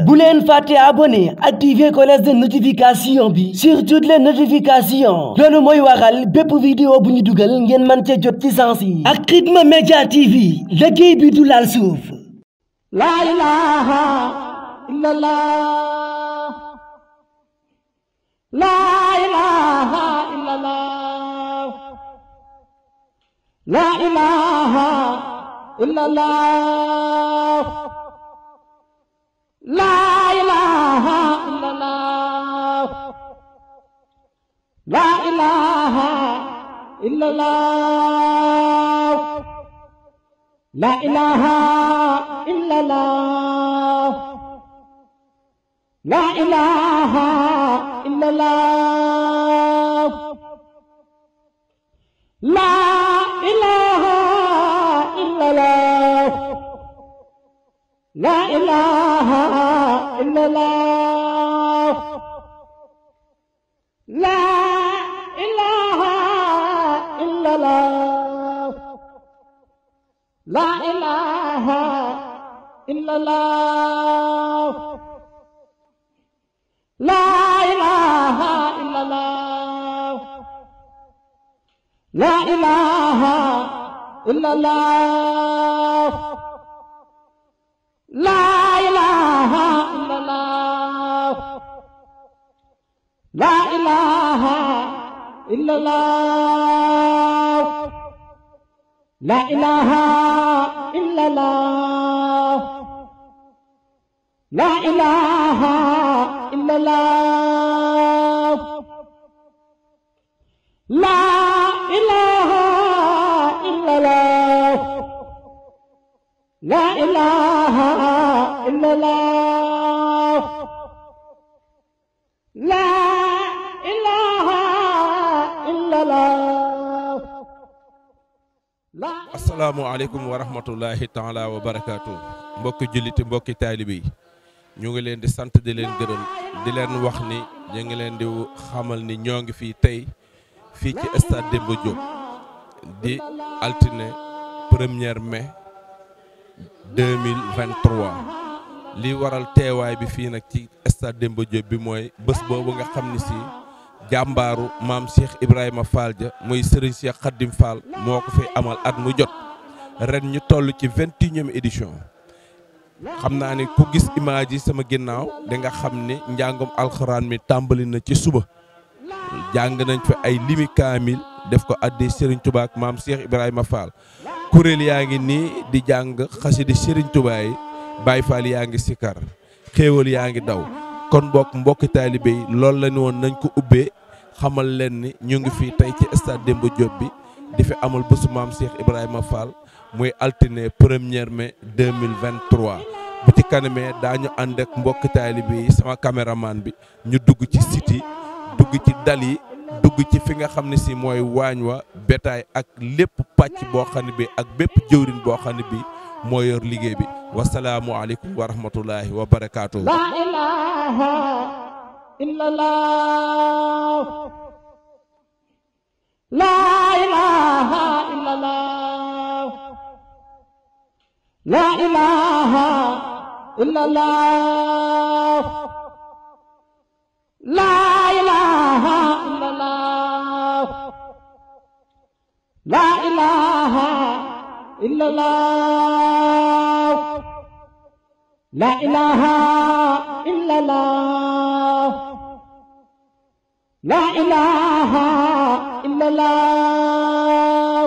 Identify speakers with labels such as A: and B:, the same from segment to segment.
A: bu leen fàtte abonné activer cloche de notification bi sur toutes les notifications loolu mooy waral bépp vidéo bu ñu dugal ngeen mën ca jot ci sens yi ak Khidma Media TV liggéey bi du laal suuf.
B: La ilaha illallah, la ilaha illallah, la ilaha illallah, la ilaha illallah, la ilaha illallah, la ilaha illallah, la ilaha illallah, la ilaha illallah, la ilaha illallah, la ilaha illallah, la ilaha illallah, la ilaha illallah, la ilaha illallah, la ilaha illallah, la ilaha illallah, la ilaha illallah, la ilaha illallah, la ilaha illallah, la ilaha illallah, la ilaha illallah.
C: asalaamaaleykum wa rahmatullahi taala wa barakaatu mbokki julliti mbokki taalibe yi ñu ngi leen di sant di leen gërëm di leen wax ni ñu ngi leen di xamal ni ñoo ngi fii tey fii ci stade Demba Diop di altine 1er mai 2023 li waral teewaay bi fii nag ci stade Demba Diop bi mooy bés boobu nga xam ni si jàmbaaru maam Cheikh Ibrahima Fall ja muy Serigne Cheikh Khadim Fall moo ko fi amal at mu jot ren ñu toll ci 21e édition xam naa ni ku gis image yi sama ginnaaw da nga xam ni njàngum alxuraan mi tàmbali na ci suba jàng nañ fi ay limi kaamil def ko addi Serigne Touba ak maam Cheikh Ibrahima Fall kuréel yaa ngi nii di jàng xasidi Serigne Touba yi Baye Fall yaa ngi sikar xéewal yaa ngi daw kon mbokki taalibe yi loolu la ñu woon nañ ko ubbee xamal leen ni ñu ngi fii tey ci stade Demba Diop bi di fi amal bésu maam Cheikh Ibrahima Fall muy altine 1er mai 2023 bu ci kanamee daañu ànd ak mbokki taalibe yi sama caméraman bi ñu dugg ci site yi dugg ci dal yi dugg ci fi nga xam ne si mooy waañ wa bétail ak lépp pàcc boo xam ne bi ak bépp jëwrin boo xam ne bi moo yor liggéey bi wasalaamu aleykum wa rahmatullahi wa barakaatu.
B: La ilaha illallah, la ilaha illallah, la ilaha illallah, la ilaha illallah, la ilaha illallah, la ilaha illallah, la ilaha illallah,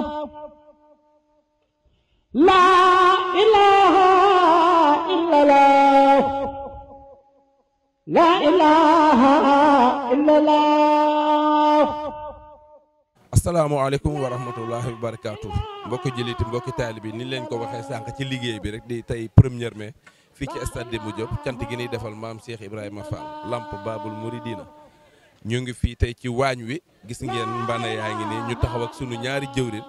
B: la ilaha illallah, la ilaha illallah.
C: asalaamaaleykum wa rahmatullahi wa barakaatu mbokki jëliti mbokki taalibe bi ni leen ko waxee sànq ci liggéey bi rek di tey 1er mai fii ci stade Demba Diop cant gi ñuy defal maam Cheikh Ibrahima Fall lamp Babul Mouridina ñu ngi fii tey ci waañ wi gis ngeen mbana yaa ngi nii ñu taxaw ak sunu ñaari jëwrin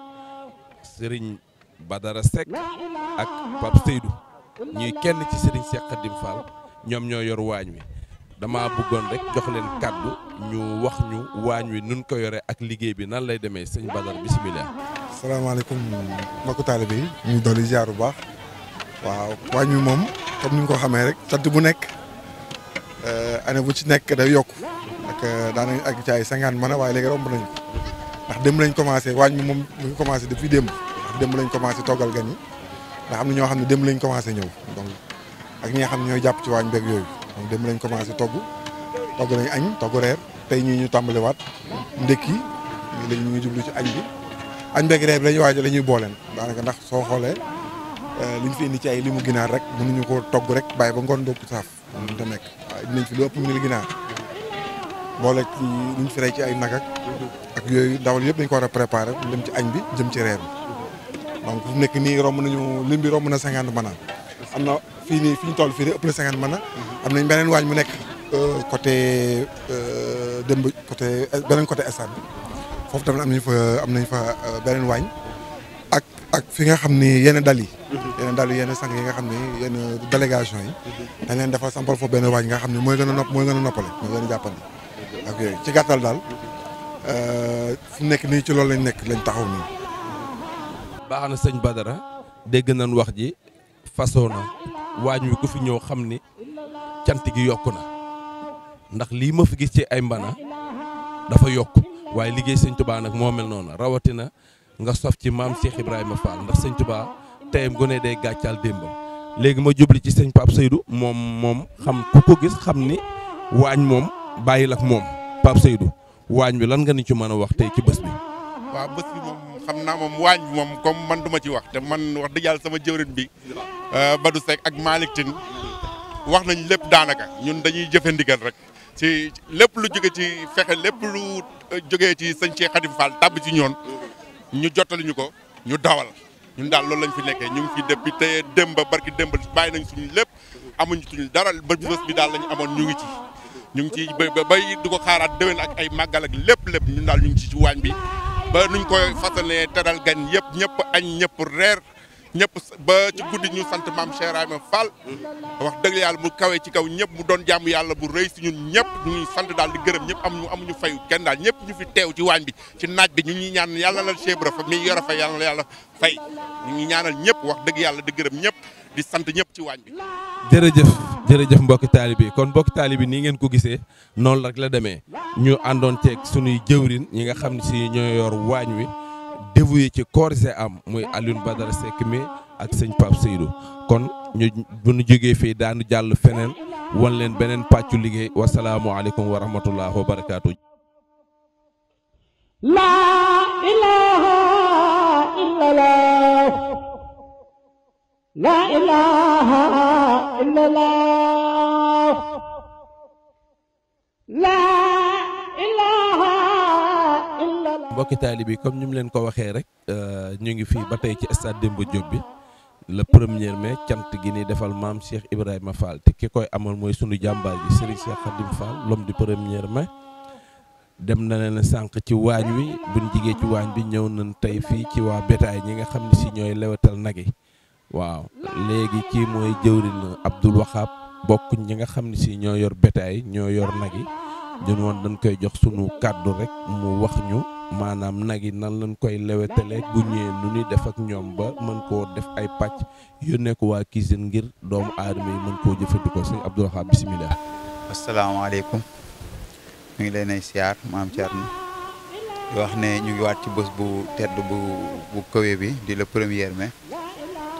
C: Serigne Badara Seck ak Pape Seydou ñuy kenn ci Serigne Cheikh Khadim Fall ñoom ñoo yor waañ wi dama bëggoon rek jox leen kàddu ñu wax ñu waañ wi nun ko yore ak liggéey bi nan lay demee sëñ Badar bisimilah.
D: salaamaaleykum mbokku taalibe yi ñu dolli ziar bu baax waaw waañ wi moom comme ni nga ko xamee rek sant bu nekk année bu ci nekk day yokku ak daanañ àgg ci ay 50 mën a waaye léegi romb nañu ndax démb lañ commencé waañ mi moom mu ngi commencé depuis démb ndax démb lañ commencé toggal gan yi ndax am na ñoo xam ne démb lañ commencé ñëw donc ak ñi nga xam ne ñooy jàpp ci waañ beeg yooyu donc démb lañ commencé togg nañ añ togg reer tey ñii ñu tàmbaliwaat ndekki ñu ngi jublu ci añ bi añ beeg reer bi lañuy waaj la ñuy booleen daanaka ndax soo xoolee li ñu fi indi ci ay limu ginaar rek mënuñu ko togg rek bàyyi ba ngoon doog saaf mënu ta nekk waaye dinañ fi lu ëpp 1000 ginaar boole ci liñ fi rey ci ay nag ak yooyu ndawal yëpp dañ ko war a préparer dem ci añ bi jëm ci reer bi donc fu mu nekk nii romb nañu lim bi romb na 50 mën am na fii nii fi ñu toll fii de ëpp na 50 mën am nañ beneen waañ mu nekk côté démb côté beneen côté stade bi foofu tamit am nañ fa beneen waañ ak fi nga xam ni yenn dal yi yenn sang yi nga xam ni yenn délégation yi dañ leen defal sampal foofu benn waañ nga xam ne mooy gën a noppale mooy gën a jàppandi ak yooyu ci gàttal daal fu nekk nii ci loolu lañ taxaw nii.
C: baax na sëñ Badara dégg nañ wax ji façon na waañ wi ku fi ñëw xam ni cant gi yokku na ndax lii ma fi gis ci ay mbana dafa yokk waaye liggéey sëñ Touba nag moo mel noonu rawatina nga sof ci maam Cheikh Ibrahima Fall ndax sëñ Touba teyam gone day gàccaal démbam léegi ma jubli ci sëñ Pape Seydou moom xam ku ko gis xam ni waañ moom bàyyil ak moom Pape Seydou waañ bi lan nga ni ci mën a wax tey ci bés bi.
E: waaw bés bi moom xam naa moom waañ bi moom comme man duma ci wax te man wax dëgg yàlla sama jëwrin bi Badou Seck ak Malick Tine wax nañ lépp daanaka ñun dañuy jëfe ndigal rek ci lépp lu jóge ci fexe lépp lu jógee ci sëñ Cheikh Khadim Fall tàbb ci ñoon ñu jottali ñu ko ñu dawal ñun daal loolu lañ fi nekkee ñu ngi fi depuis te démb barki démb bàyyi nañ suñu lépp amuñu suñu dara ba bés bi daal lañu amoon ñu ngi ci bay di ko xaaraat déwén ak ay màggal ak lépp ñun daal ñu ngi ci waañ bi ba nuñ koy façonné teral gan yëpp ñëpp añ ñëpp reer ñëpp ba ci guddi ñu sant maam Cheikh Ibrahima Fall wax dëgg yàlla mu kawee ci kaw ñëpp mu doon jàmm yàlla bu rëy si ñun ñëpp ñu ngi sant daal di gërëm ñëpp amuñu fayu kenn daal ñëpp ñu fi teew ci waañ bi ci naaj bi ñu ngi ñaan yàlla la Cheikh Ibra fa mi yor a fay yàlla la yàlla fay ñu ngi ñaanal ñëpp wax dëgg yàlla di gërëm ñëpp di sant ñëpp ci waañ bi.
C: jërëjëf mbokki taalibe kon mbokki taalibe nii ngeen ko gisee noonu rek la demee ñu àndoon ceeg sunuy jëwrin ñi nga xam ne si ñoo yor waañ wi dévoué ci corps et âme muy Alioune Badara Seck mi ak sëñ Pape Seydou kon bu ñu jógee fii daanu jàll feneen wan leen beneen pàccu liggéey wasalaamualeykum wa rahmatullah wa barakaatu.
B: La ilaha illallah la ilaha illallah la ilaha illallah.
C: mbokki taalibe bi comme ni mu leen ko waxee rek ñu ngi fii ba tey ci stade Demba Diop bi le 1er mai cant gi ni defal maam Cheikh Ibrahima Fall te ki koy amal mooy sunu jàmbaar ji Serigne Cheikh Khadim Fall l'homme du 1er mai. dem na leen sànq ci waañ wi buñ jigee ci waañ bi ñëw nañ tey fii ci waa bétail ñi nga xam ne si ñooy lewetal nag yi waaw léegi kii mooy jëwriñ Abdoul Wahab bokk ñi nga xam ne si ñoo yor bétail ñoo yor nag yi ñun woon dañ koy jox sunu kàddu rek mu wax ñu maanaam nag yi nan lañ koy lewetalee bu ñëwee nu ñuy def ak ñoom ba mën koo def ay pàcc yónnee ko waa cuisine ngir doomu aadama yi mën koo jëfandikoo sëñ Abdoul Wahab bisimilah.
F: asalaamaaleykum. ñu ngi leen ay siyaar maam Thierno di wax ne ñu ngi waat ci bés bu tedd bu kawe bi di le 1er mai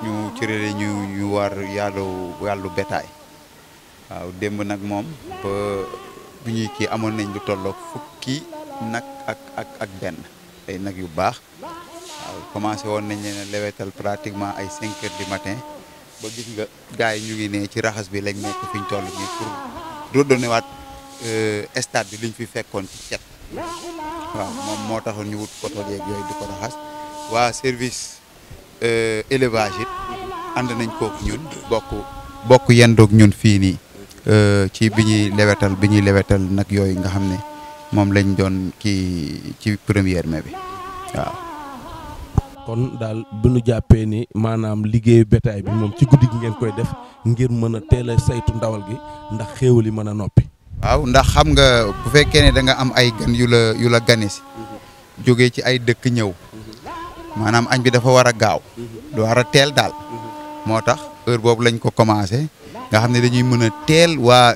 F: ñu cërale ñu war yàllu bétail waaw démb nag moom ba bu ñuy kii amoon nañ lu tolloog fukki nag ak benn ay nag yu baax waaw commencé woon nañ leen lewetal pratiquement ay 5 heures du matin ba gis nga gars yi ñu ngi ne ci raxas bi lañ nekk fi ñu toll nii pour redonner waat stade bi liñ fi fekkoon ci cet waaw moom moo taxoon ñu wut poto yeeg yooyu di ko raxas waa service élevage it ànd nañ kook ñun bokk yendoog ñun fii nii ci bi ñuy lewetal nag yooyu nga xam ne moom lañ doon kii ci 1er mai bi waaw.
C: kon daal bu ñu jàppee ni maanaam liggéeyu bétail bi moom ci guddi gi ngeen koy def ngir mën a teel a saytu ndawal gi ndax xéewal yi mën a noppi.
F: waaw ndax xam nga bu fekkee ne da nga am ay gan yu la gane si jógee ci ay dëkk ñëw maanaam añ bi dafa war a gaaw du war a teel daal moo tax heure boobu lañ ko commencé nga xam ne dañuy mën a teel waa